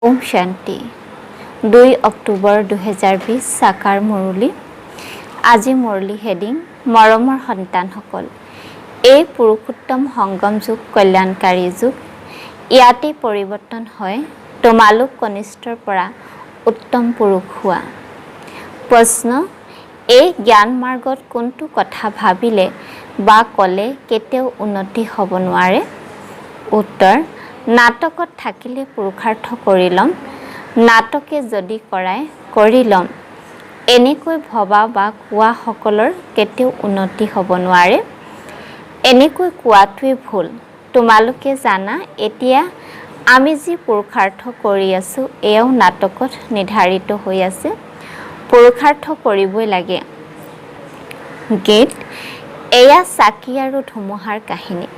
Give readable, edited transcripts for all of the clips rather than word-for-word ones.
ওম শান্তি 2 অক্টোবৰ 2020 সাকাৰ মুৰলী। আজি মুৰলী হেডিং মৰমৰ সন্তানসকল, এই পুৰুষোত্তম সংগম যুগ কল্যাণকাৰী যুগ। ইয়াতে পৰিৱৰ্তন হয় তোমালোক কনিষ্ঠৰ পৰা উত্তম পুৰুষ হোৱা। প্ৰশ্ন, এই জ্ঞান মাৰ্গত কোনটো কথা ভাবিলে বা ক'লে কেতিয়াও উন্নতি হ'ব নোৱাৰে? উত্তৰ, নাটকত থাকিলে পুৰুষাৰ্থ কৰি ল'ম, নাটকে যদি কৰাই কৰি ল'ম। এনেকৈ ভবা বা কোৱাসকলৰ কেতিয়াও উন্নতি হ'ব নোৱাৰে। এনেকৈ কোৱাটোৱে ভুল। তোমালোকে জানা, এতিয়া আমি যি পুৰুষাৰ্থ কৰি আছোঁ এয়াও নাটকত নিৰ্ধাৰিত হৈ আছে। পুৰুষাৰ্থ কৰিবই লাগে। গীত, এয়া চাকি আৰু ধুমুহাৰ কাহিনী।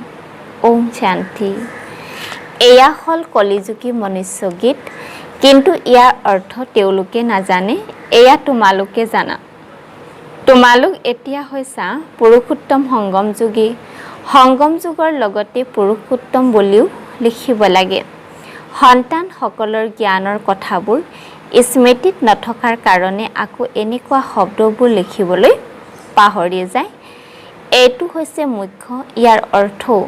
ওম শান্তি। এয়া হ'ল কলিযুগী মনুষ্য গীত, কিন্তু ইয়াৰ অৰ্থ তেওঁলোকে নাজানে, এয়া তোমালোকে জানা। তোমালোক এতিয়া হৈছা পুৰুষোত্তম সংগম যুগী। সংগম যুগৰ লগতে পুৰুষোত্তম বুলিও লিখিব লাগে। সন্তানসকলৰ জ্ঞানৰ কথাবোৰ স্মৃতিত নথকাৰ কাৰণে আকৌ এনেকুৱা শব্দবোৰ লিখিবলৈ পাহৰি যায়। এইটো হৈছে মুখ্য, ইয়াৰ অৰ্থও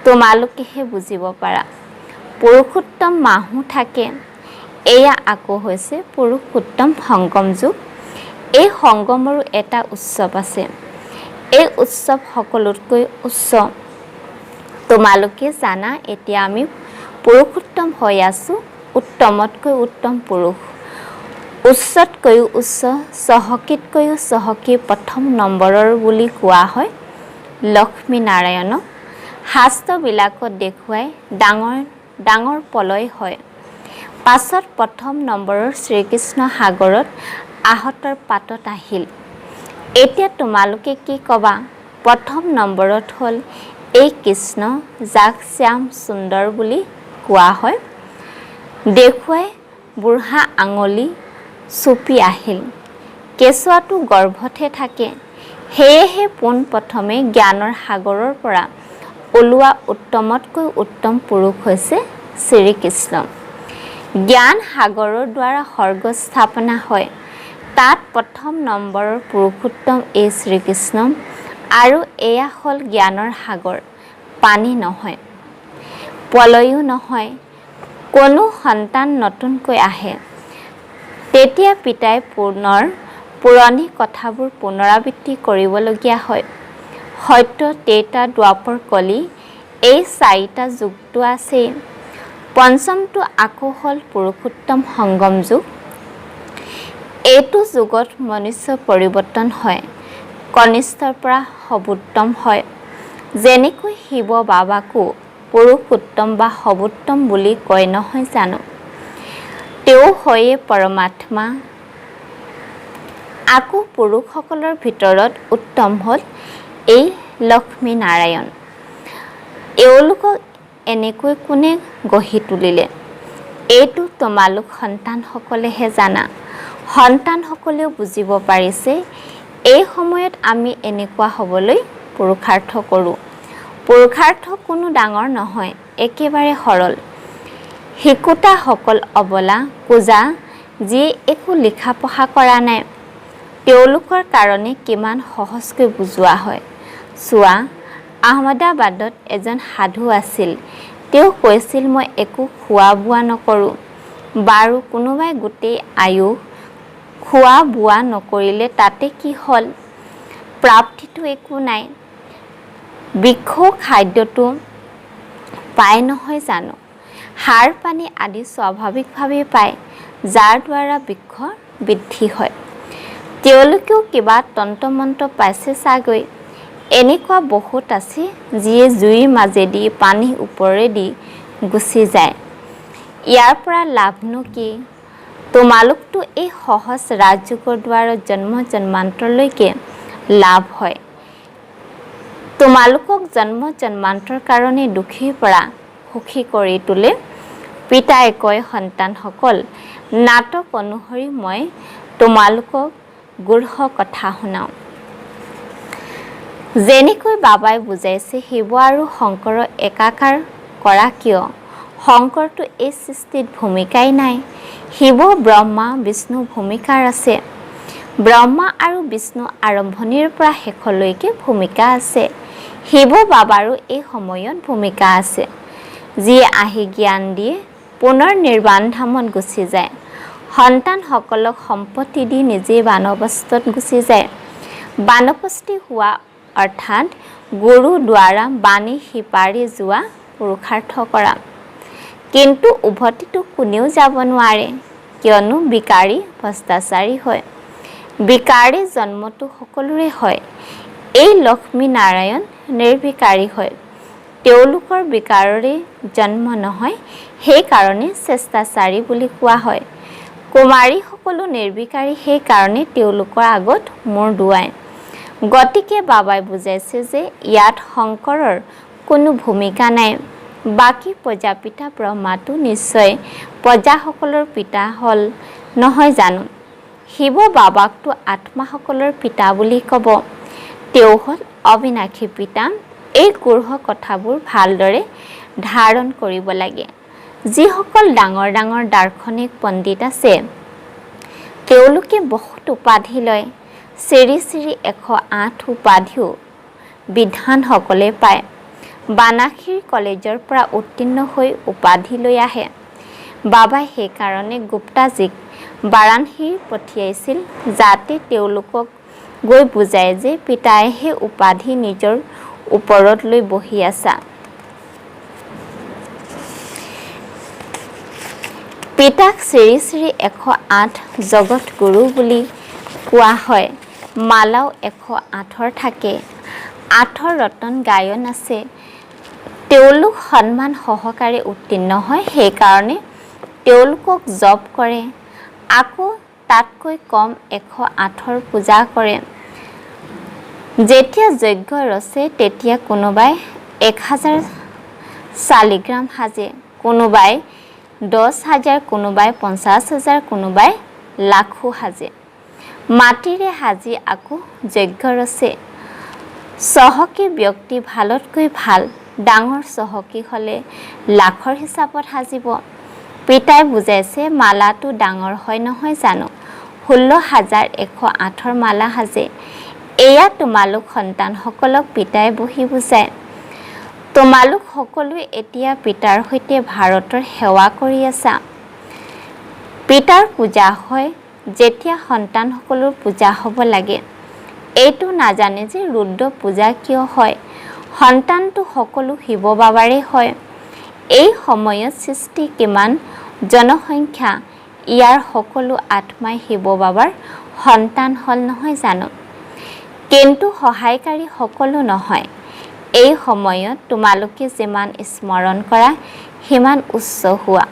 তোমালোকেহে বুজিব পাৰা। পুৰুষোত্তম মাহো থাকে। এয়া আকৌ হৈছে পুৰুষোত্তম সংগম যুগ। এই সংগমৰো এটা উৎসৱ আছে। এই উৎসৱ সকলোতকৈ উচ্চ। তোমালোকে জানা, এতিয়া আমি পুৰুষোত্তম হৈ আছোঁ, উত্তমতকৈ উত্তম পুৰুষ। উচ্চতকৈও উচ্চ, চহকীতকৈও চহকী প্ৰথম নম্বৰৰ বুলি কোৱা হয় লক্ষ্মী নাৰায়ণক। শাস্ত্ৰবিলাকত দেখুৱাই ডাঙৰ প্ৰলয় হয়। পাছত প্ৰথম নম্বৰৰ শ্ৰীকৃষ্ণ সাগৰত আহঁতৰ পাতত আহিল। এতিয়া তোমালোকে কি ক'বা? প্ৰথম নম্বৰত হ'ল এই কৃষ্ণ, যাক শ্যাম সুন্দৰ বুলি কোৱা হয়। দেখুৱাই বুঢ়া আঙুলি চুপি আহিল। কেঁচুৱাটো গৰ্ভতহে থাকে। সেয়েহে পোনপ্ৰথমে জ্ঞানৰ সাগৰৰ পৰা ওলোৱা উত্তমতকৈ উত্তম পুৰুষ হৈছে শ্ৰীকৃষ্ণ। জ্ঞান সাগৰৰ দ্বাৰা স্বৰ্গ স্থাপনা হয়। তাত প্ৰথম নম্বৰৰ পুৰুষোত্তম এই শ্ৰীকৃষ্ণ। আৰু এয়া হ'ল জ্ঞানৰ সাগৰ। পানী নহয়, প্ৰলয়ো নহয়। কোনো সন্তান নতুনকৈ আহে। তেতিয়া পিতাই পুৰণি কথাবোৰ পুনৰাবৃত্তি কৰিবলগীয়া হয়। সত্য, ত্ৰেতা, দ্বাপৰ, কলি, এই চাৰিটা যুগটো আছেই। পঞ্চমটো আকৌ হ'ল পুৰুষোত্তম সংগম যুগ। এইটো যুগত মনুষ্য পৰিৱৰ্তন হয়, কনিষ্ঠৰ পৰা সৰ্বোত্তম হয়। যেনেকৈ শিৱ বাবাকো পুৰুষোত্তম বা সৰ্বোত্তম বুলি কয় নহয় জানো? তেওঁ হয়ে পৰমাত্মা। আকৌ পুৰুষসকলৰ ভিতৰত উত্তম হ'ল এই লক্ষ্মী নাৰায়ণ। এওঁলোকক এনেকৈ কোনে গঢ়ি তুলিলে? এইটো তোমালোক সন্তানসকলেহে জানা। সন্তানসকলেও বুজিব পাৰিছে। এই সময়ত আমি এনেকুৱা হ'বলৈ পুৰুষাৰ্থ কৰোঁ। পুৰুষাৰ্থ কোনো ডাঙৰ নহয়, একেবাৰে সৰল। শিকোঁতাসকল অবলা, কোজা, যিয়ে একো লিখা পঢ়া কৰা নাই, তেওঁলোকৰ কাৰণে কিমান সহজকৈ বুজোৱা হয়। চোৱা, আহমেদাবাদত এজন সাধু আছিল। তেওঁ কৈছিল, মই একো খোৱা বোৱা নকৰোঁ। বাৰু, কোনোবাই গোটেই আয়ুস খোৱা বোৱা নকৰিলে তাতে কি হ'ল? প্ৰাপ্তিটো একো নাই। বৃক্ষও খাদ্যটো পায় নহয় জানো? সাৰ পানী আদি স্বাভাৱিকভাৱে পায়, যাৰ দ্বাৰা বৃক্ষৰ বৃদ্ধি হয়। তেওঁলোকেও কিবা তন্ত্ৰ-মন্ত্ৰ পাইছে চাগৈ। এনেকুৱা বহুত আছে, যিয়ে জুইৰ মাজেদি পানীৰ ওপৰেদি গুচি যায়। ইয়াৰ পৰা লাভনো কি? তোমালোকতো এই সহজ ৰাজযোগৰ দ্বাৰা জন্ম জন্মান্তৰলৈকে লাভ হয়। তোমালোকক জন্ম জন্মান্তৰ কাৰণে দুখীৰ পৰা সুখী কৰি তোলে। পিতাই কয়, সন্তানসকল, নাটক অনুসৰি মই তোমালোকক গূঢ় কথা শুনাওঁ। যেনেকৈ বাবাই বুজাইছে, শিৱ আৰু শংকৰক একাকাৰ কৰা কিয়? শংকৰটো এই সৃষ্টিত ভূমিকাই নাই। শিৱ ব্ৰহ্মা বিষ্ণু ভূমিকাৰ আছে। ব্ৰহ্মা আৰু বিষ্ণু আৰম্ভণিৰ পৰা শেষলৈকে ভূমিকা আছে। শিৱ বাবাৰো এই সময়ত ভূমিকা আছে, যিয়ে আহি জ্ঞান দিয়ে পুনৰ নিৰ্বাণ ধামত গুচি যায়। সন্তানসকলক সম্পত্তি দি নিজেই বানপ্ৰস্থত গুচি যায়। বানপ্ৰস্থি হোৱা অৰ্থাৎ গুৰু দ্বাৰা বাণী সিপাৰি যোৱা পুৰুষাৰ্থ কৰা। কিন্তু উভতিটো কোনেও যাব নোৱাৰে, কিয়নো বিকাৰী ভ্ৰষ্টাচাৰী হয়। বিকাৰী জন্মটো সকলোৰে হয়। এই লক্ষ্মী নাৰায়ণ নিৰ্বিকাৰী হয়। তেওঁলোকৰ বিকাৰৰে জন্ম নহয়, সেইকাৰণে চেষ্টাচাৰী বুলি কোৱা হয়। কুমাৰীসকলো নিৰ্বিকাৰী, সেইকাৰণে তেওঁলোকৰ আগত মূৰ দোৱায়। গতিকে বাবাই বুজাইছে যে ইয়াত শংকৰৰ কোনো ভূমিকা নাই। বাকী প্ৰজাপিতা ব্ৰহ্মাটো নিশ্চয় প্ৰজাসকলৰ পিতা হ'ল নহয় জানো? শিৱ বাবাকতো আত্মাসকলৰ পিতা বুলি ক'ব। তেওঁ হ'ল অবিনাশী পিতা। এই গূঢ় কথাবোৰ ভালদৰে ধাৰণ কৰিব লাগে। যিসকল ডাঙৰ ডাঙৰ দাৰ্শনিক পণ্ডিত আছে, তেওঁলোকে বহুত উপাধি লয়। শ্ৰী শ্ৰী 108 উপাধিও বিদ্বানসকলে পায়। বানাসীৰ কলেজৰ পৰা উত্তীৰ্ণ হৈ উপাধি লৈ আহে। বাবাই সেইকাৰণে গুপ্তাজীক বাৰাণসী পঠিয়াইছিল, যাতে তেওঁলোকক গৈ বুজায় যে পিতাই সেই উপাধি নিজৰ ওপৰত লৈ বহি আছা। পিতাক শ্ৰী শ্ৰী 108 জগত গুৰু বুলি কোৱা হয়। মালাও 108 থাকে। 8 ৰতন গায়ন আছে। তেওঁলোক সন্মান সহকাৰে উত্তীৰ্ণ হয়, সেইকাৰণে তেওঁলোকক জপ কৰে। আকৌ তাতকৈ কম 108ৰ পূজা কৰে। যেতিয়া যজ্ঞ ৰচে, তেতিয়া কোনোবাই 1000 শালিগ্ৰাম সাজে, কোনোবাই 10,000, কোনোবাই 50,000, কোনোবাই লাখো সাজে। মাটিৰে সাজি আকৌ যজ্ঞ ৰচে। চহকী ব্যক্তি ভালতকৈ ভাল, ডাঙৰ চহকী হ'লে লাখৰ হিচাপত সাজিব। পিতাই বুজাইছে মালাটো ডাঙৰ হয় নহয় জানো? 16,108ৰ মালা সাজে। এয়া তোমালোক সন্তানসকলক পিতাই বহি বুজায়। তোমালোক সকলোৱে এতিয়া পিতাৰ সৈতে ভাৰতৰ সেৱা কৰি আছা। পিতাৰ পূজা হয় যেতিয়া সন্তানসকলৰ পূজা হ'ব লাগে। এইটো নাজানে যে ৰুদ্ৰ পূজা কিয় হয়। সন্তানটো সকলো শিৱ বাবাৰে হয়। এই সময়ত সৃষ্টি কিমান জনসংখ্যা, ইয়াৰ সকলো আত্মাই শিৱ বাবাৰ সন্তান হ'ল নহয় জানো? কিন্তু সহায়কাৰী সকলো নহয়। এই সময়ত তোমালোকে যিমান স্মৰণ কৰা, সিমান উচ্চ হোৱা,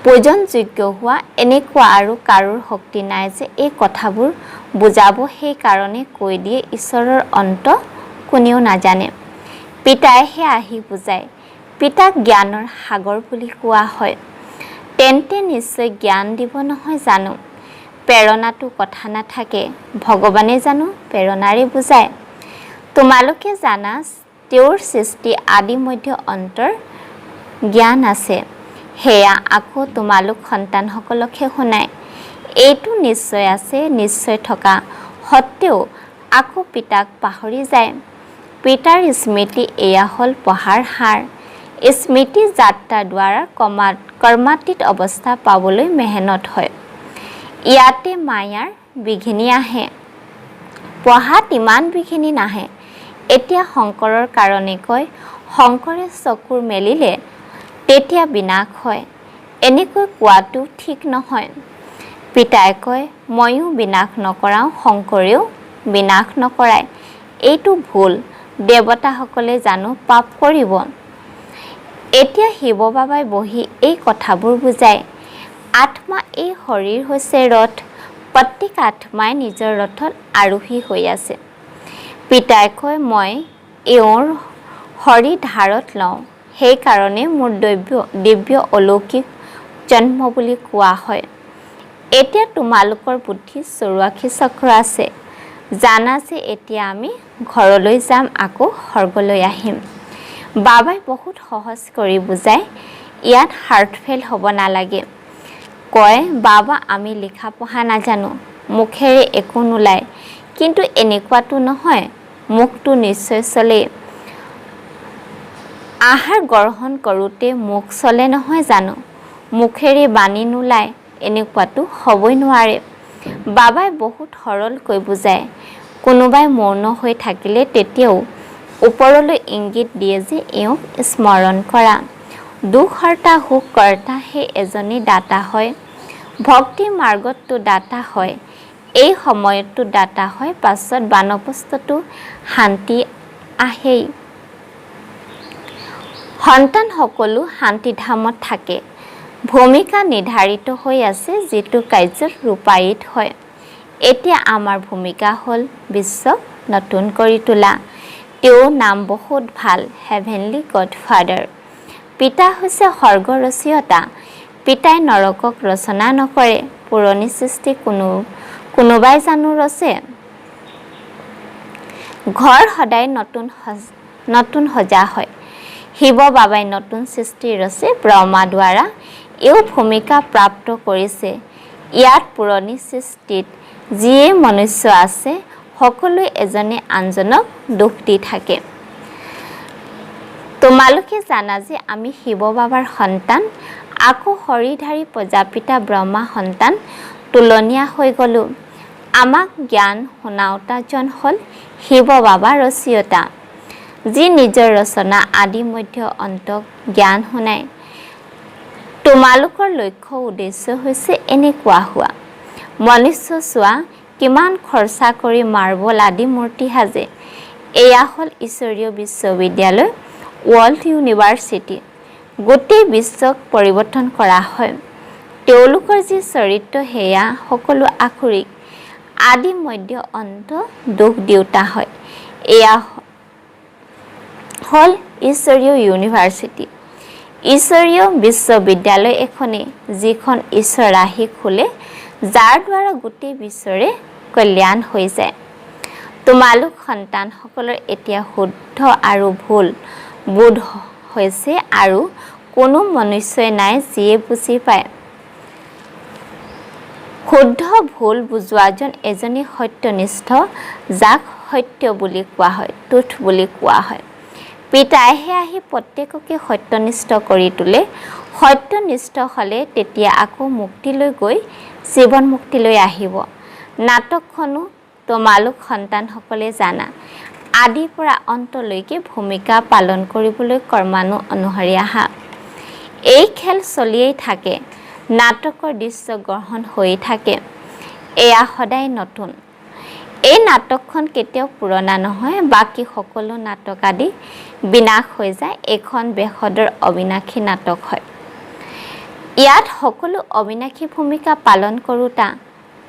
পূজনযোগ্য হোৱা। এনেকুৱা আৰু কাৰোৰ শক্তি নাই যে এই কথাবোৰ বুজাব। সেইকাৰণে কৈ দিয়ে ঈশ্বৰৰ অন্ত কোনেও নাজানে। পিতাইহে আহি বুজায়। পিতাক জ্ঞানৰ সাগৰ বুলি কোৱা হয়। তেন্তে নিশ্চয় জ্ঞান দিব নহয় জানো? প্ৰেৰণাটো কথা নাথাকে, ভগৱানে জানো প্ৰেৰণাৰে বুজায়। তোমালোকে জানা তেওঁৰ সৃষ্টি আদি মধ্য অন্তৰ জ্ঞান আছে। সেয়া আকৌ তোমালোক সন্তানসকলকহে শুনায়। এইটো নিশ্চয় আছে, নিশ্চয় থকা সত্ত্বেও আকৌ পিতাক পাহৰি যায়। পিতাৰ স্মৃতি এয়া হ'ল পঢ়াৰ সাৰ। স্মৃতি যাত্ৰাৰ দ্বাৰা কৰ্মাতীত অৱস্থা পাবলৈ মেহনত হয়। ইয়াতে মায়াৰ বিঘিনি আহে। পঢ়াত ইমান বিঘিনি নাহে। এতিয়া শংকৰৰ কাৰণে কয়, শংকৰে চকুৰ মেলিলে তেতিয়া বিনাশ হয়। এনেকৈ কোৱাটো ঠিক নহয়। পিতাই কয়, ময়ো বিনাশ নকৰাওঁ, শংকৰেও বিনাশ নকৰায়। এইটো ভুল। দেৱতাসকলে জানো পাপ কৰিব? এতিয়া শিৱ বাবাই বহি এই কথাবোৰ বুজায়। আত্মা এই শৰীৰ হৈছে ৰথ। প্ৰত্যেক আত্মাই নিজৰ ৰথত আৰোহী হৈ আছে। পিতাই কয়, মই এওঁৰ শৰীৰ ধাৰত লওঁ, সেইকাৰণে মোৰ দিব্য অলৌকিক জন্ম বুলি কোৱা হয়। এতিয়া তোমালোকৰ বুদ্ধিত 84 চক্ৰ আছে। জানা যে এতিয়া আমি ঘৰলৈ যাম, আকৌ স্বৰ্গলৈ আহিম। বাবাই বহুত সহজ কৰি বুজায়, ইয়াত হাৰ্টফেল হ'ব নালাগে। কয়, বাবা আমি লিখা পঢ়া নাজানো, মুখেৰে একো নোলায়। কিন্তু এনেকুৱাটো নহয়, মুখটো নিশ্চয় চলে। আহাৰ গ্ৰহণ কৰোঁতে মুখ চলে নহয় জানো, মুখেৰে বাণী নোলায়, এনেকুৱাটো হ'বই নোৱাৰে। বাবাই বহুত সৰলকৈ বুজায়। কোনোবাই মৌন হৈ থাকিলে তেতিয়াও ওপৰলৈ ইংগিত দিয়ে যে এওঁক স্মৰণ কৰা। দুখহৰ্তা সুখকৰ্তা সেই এজনী দাতা হয়। ভক্তি মাৰ্গতটো দাতা হয়, এই সময়তো দাতা হয়, পাছত বানপ্ৰস্থতো শান্তি আহেই। সন্তান সকলো শান্তিধামত থাকে। ভূমিকা নিৰ্ধাৰিত হৈ আছে, যিটো কাৰ্যত ৰূপায়িত হয়। এতিয়া আমাৰ ভূমিকা হ'ল বিশ্বক নতুন কৰি তোলা। তেওঁৰ নাম বহুত ভাল, হেভেনলি গডফাদাৰ। পিতা হৈছে স্বৰ্গ ৰচয়িতা। পিতাই নৰকক ৰচনা নকৰে। পুৰণি সৃষ্টি কোনোবাই জানো ৰচে? ঘৰ সদায় নতুন সজা হয়। শিৱ বাবাই নতুন সৃষ্টি ৰচে ব্ৰহ্মা দ্বাৰা। এও ভূমিকা প্ৰাপ্ত কৰিছে। ইয়াত পুৰণি সৃষ্টিত যিয়ে মনুষ্য আছে, সকলোৱে এজনে আনজনক দুখ দি থাকে। তোমালোকে জানা যে আমি শিৱ বাবাৰ সন্তান, আকৌ শৰীৰধাৰী প্ৰজাপিতা ব্ৰহ্মা সন্তান তুলনীয়া হৈ গ'লো। আমাক জ্ঞান শুনাওতাজন হ'ল শিৱ বাবা ৰচয়িতা, যি নিজৰ ৰচনা আদি মধ্য অন্ত জ্ঞান শুনায়। তোমালোকৰ লক্ষ্য উদ্দেশ্য হৈছে এনেকুৱা হোৱা। মনুষ্য চোৱা, কিমান খৰচা কৰি মাৰ্বল আদি মূৰ্তি সাজে। এয়া হ'ল ঈশ্বৰীয় বিশ্ববিদ্যালয়, ৱৰ্ল্ড ইউনিভাৰ্চিটি। গোটেই বিশ্বক পৰিৱৰ্তন কৰা হয়। তেওঁলোকৰ যি চৰিত্ৰ সেয়া সকলো আখৰিক। আদি মধ্য অন্ত দুখ দিওঁতা হয়। এয়া হ'ল ঈশ্বৰীয় ইউনিভাৰ্চিটি, ঈশ্বৰীয় বিশ্ববিদ্যালয় এখনেই, যিখন ঈশ্বৰ আহি খোলে, যাৰ দ্বাৰা গোটেই বিশ্বৰে কল্যাণ হৈ যায়। তোমালোক সন্তানসকলৰ এতিয়া শুদ্ধ আৰু ভুল বোধ হৈছে আৰু কোনো মনুষ্যই নাই যিয়ে বুজি পায়। শুদ্ধ ভুল বুজোৱাজন এজনী সত্যনিষ্ঠ, যাক সত্য বুলি কোৱা হয়, ট্ৰুথ বুলি কোৱা হয়। পিতাইহে আহি প্ৰত্যেককে সত্যনিষ্ঠ কৰি তোলে। সত্যনিষ্ঠ হ'লে তেতিয়া আকৌ মুক্তিলৈ গৈ জীৱন মুক্তিলৈ আহিব। নাটকখনো তোমালোক সন্তানসকলে জানা। আদিৰ পৰা অন্তলৈকে ভূমিকা পালন কৰিবলৈ কৰ্মানু অনুসৰি আহা। এই খেল চলিয়েই থাকে। নাটকৰ দৃশ্য গ্ৰহণ হৈ থাকে। এয়া সদায় নতুন। এই নাটকখন কেতিয়াও পুৰণা নহয়। বাকী সকলো নাটক আদি বিনাশ হৈ যায়। এইখন বেসদৰ অবিনাশী নাটক হয়। ইয়াত সকলো অবিনাশী ভূমিকা পালন কৰোঁতা।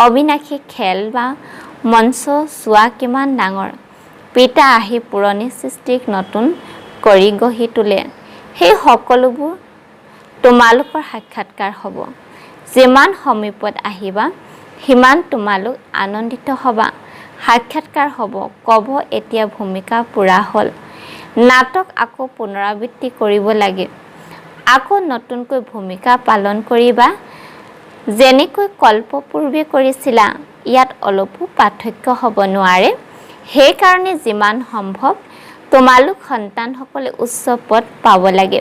অবিনাশী খেল বা মঞ্চ চোৱা কিমান ডাঙৰ। পিতা আহি পুৰণি সৃষ্টিক নতুন কৰি গঢ়ি তোলে। সেই সকলোবোৰ তোমালোকৰ সাক্ষাৎকাৰ হ'ব। যিমান সমীপত আহিবা, সিমান তোমালোক আনন্দিত হ'বা। সাক্ষাৎকাৰ হ'ব, ক'ব এতিয়া ভূমিকা পূৰা হ'ল। নাটক আকৌ পুনৰাবৃত্তি কৰিব লাগে। আকৌ নতুনকৈ ভূমিকা পালন কৰিবা। যেনেকৈ কল্পপূৰ্বে কৰিছিলা, ইয়াত অলপো পাৰ্থক্য হ'ব নোৱাৰে। সেইকাৰণে যিমান সম্ভৱ তোমালোক সন্তানসকলে উচ্চ পদ পাব লাগে,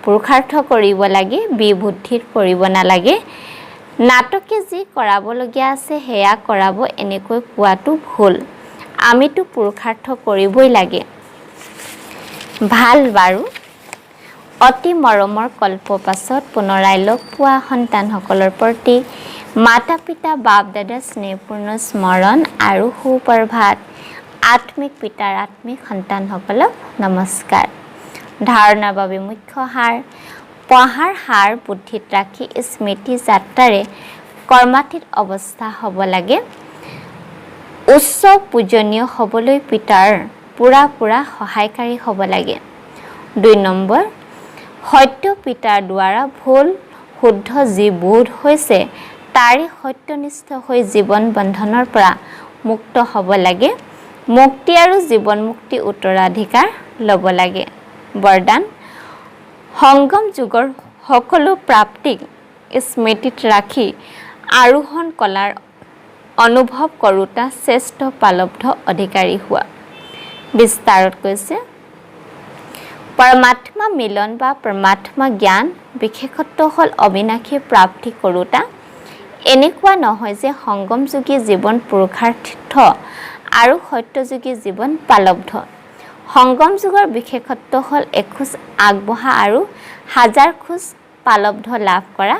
পুৰুষাৰ্থ কৰিব লাগে, বিবুদ্ধিত পৰিব নালাগে। নাটকে যি কৰাবলগীয়া আছে সেয়া কৰাব, এনেকৈ কোৱাটো ভুল। আমিতো পুৰুষাৰ্থ কৰিবই লাগে। ভাল বাৰু। অতি মৰমৰ কল্প পাছত পুনৰাই লগ পোৱা সন্তানসকলৰ প্ৰতি মাতা পিতা বাপ দাদা স্নেহপূৰ্ণ স্মৰণ আৰু সুপ্ৰভাত। আত্মিক পিতাৰ আত্মিক সন্তানসকলক নমস্কাৰ। ধাৰণাৰ বাবে মুখ্য সাৰ। পঢ়াৰ সাৰ বুদ্ধিত ৰাখি স্মৃতি যাত্ৰাৰে কৰ্মাতীত অৱস্থা হ'ব লাগে। উচ্চ পূজনীয় হ'বলৈ পিতাৰ পুৰা সহায়কাৰী হ'ব লাগে। 2 নম্বৰ, সত্য পিতাৰ দ্বাৰা ভুল শুদ্ধ যি বোধ হৈছে, তাৰে সত্যনিষ্ঠ হৈ জীৱন বন্ধনৰ পৰা মুক্ত হ'ব লাগে। মুক্তি আৰু জীৱন মুক্তি উত্তৰাধিকাৰ ল'ব লাগে। বৰদান সংগম যুগৰ সকলো প্ৰাপ্তিক স্মৃতিত ৰাখি আৰোহণ কলাৰ অনুভৱ কৰোঁতা শ্ৰেষ্ঠ পালব্ধ অধিকাৰী হোৱা। বিস্তাৰত কৈছে পৰমাত্মা মিলন বা পৰমাত্মা জ্ঞান বিশেষত্ব হ'ল অবিনাশী প্ৰাপ্তি কৰোঁতা। এনেকুৱা নহয় যে সংগমযোগী জীৱন পুৰুষাৰ্থ আৰু সত্যযোগী জীৱন পালব্ধ। সংগম যুগৰ বিশেষত্ব হ'ল এখোজ আগবঢ়া আৰু হাজাৰ খোজ পালব্ধ লাভ কৰা।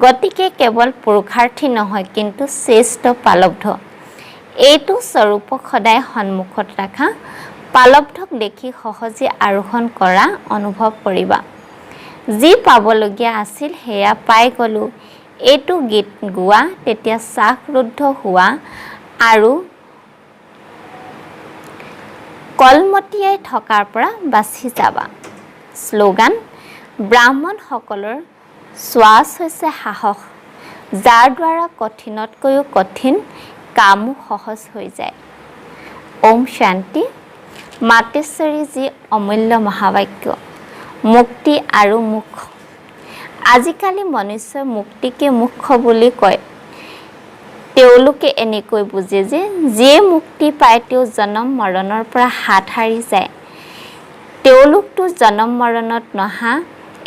গতিকে কেৱল পুৰুষাৰ্থী নহয় কিন্তু শ্ৰেষ্ঠ পালব্ধ। এইটো স্বৰূপক সদায় সন্মুখত ৰাখা। পালব্ধক দেখি সহজে আৰোহণ কৰা অনুভৱ কৰিবা। যি পাবলগীয়া আছিল সেয়া পাই গ'লোঁ এইটো গীত গোৱা তেতিয়া শ্বাসৰুদ্ধ হোৱা আৰু কলমতিয়াই থকাৰ পৰা বাচি যাবা। শ্লোগান ব্ৰাহ্মণসকলৰ শ্বাস হৈছে সাহস, যাৰ দ্বাৰা কঠিনতকৈও কঠিন কামো সহজ হৈ যায়। ওম শান্তি। মাতেশ্বৰী যি অমূল্য মহাবাক্য মুক্তি আৰু মোক্ষ। আজিকালি মনুষ্যই মুক্তিকে মোক্ষ বুলি কয়। তেওঁলোকে এনেকৈ বুজে যে যিয়ে মুক্তি পায় তেওঁ জনম মৰণৰ পৰা হাত সাৰি যায়। তেওঁলোকতো জনম মৰণত নহা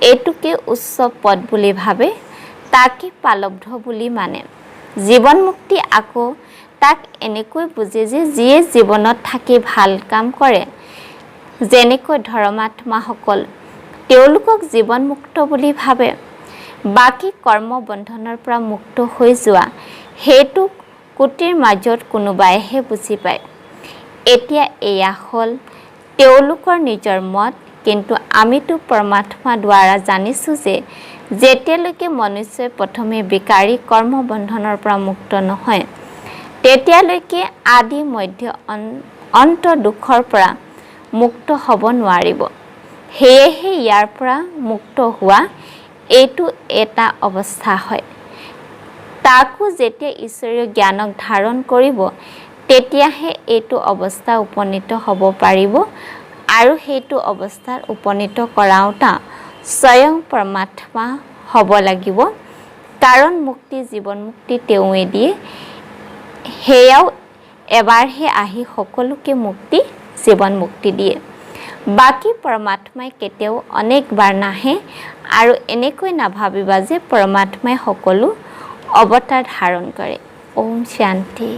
এইটোকে উচ্চ পদ বুলি ভাবে, তাকে পালব্ধ বুলি মানে। জীৱন মুক্তি আকৌ তাক এনেকৈ বুজে যে যিয়ে জীৱনত থাকি ভাল কাম কৰে, যেনেকৈ ধৰ্মাত্মাসকল, তেওঁলোকক জীৱন মুক্ত বুলি ভাবে। বাকী কৰ্মবন্ধনৰ পৰা মুক্ত হৈ যোৱা সেইটো কোটিৰ মাজত কোনোবাইহে বুজি পায়। এতিয়া এয়া হ'ল তেওঁলোকৰ নিজৰ মত, কিন্তু আমিতো পৰমাত্মা দ্বাৰা জানিছোঁ যে যেতিয়ালৈকে মনুষ্যই প্ৰথমে বিকাৰী কৰ্মবন্ধনৰ পৰা মুক্ত নহয় তেতিয়ালৈকে আদি মধ্য অন্ত দুখৰ পৰা মুক্ত হ'ব নোৱাৰিব। সেয়েহে ইয়াৰ পৰা মুক্ত হোৱা এইটো এটা অৱস্থা হয়। তাকো যেতিয়া ঈশ্বৰীয় জ্ঞানক ধাৰণ কৰিব তেতিয়াহে এইটো অৱস্থা উপনীত হ'ব পাৰিব আৰু সেইটো অৱস্থাত উপনীত কৰাওঁতা স্বয়ং পৰমাত্মা হ'ব লাগিব। কাৰণ মুক্তি জীৱন মুক্তি তেওঁৱে দিয়ে। সেয়াও এবাৰহে আহি সকলোকে মুক্তি জীৱন মুক্তি দিয়ে। বাকী পৰমাত্মাই কেতিয়াও অনেকবাৰ নাহে আৰু এনেকৈ নাভাবিবা যে পৰমাত্মাই সকলো অৱতাৰ ধাৰণ কৰে। ওম শান্তি।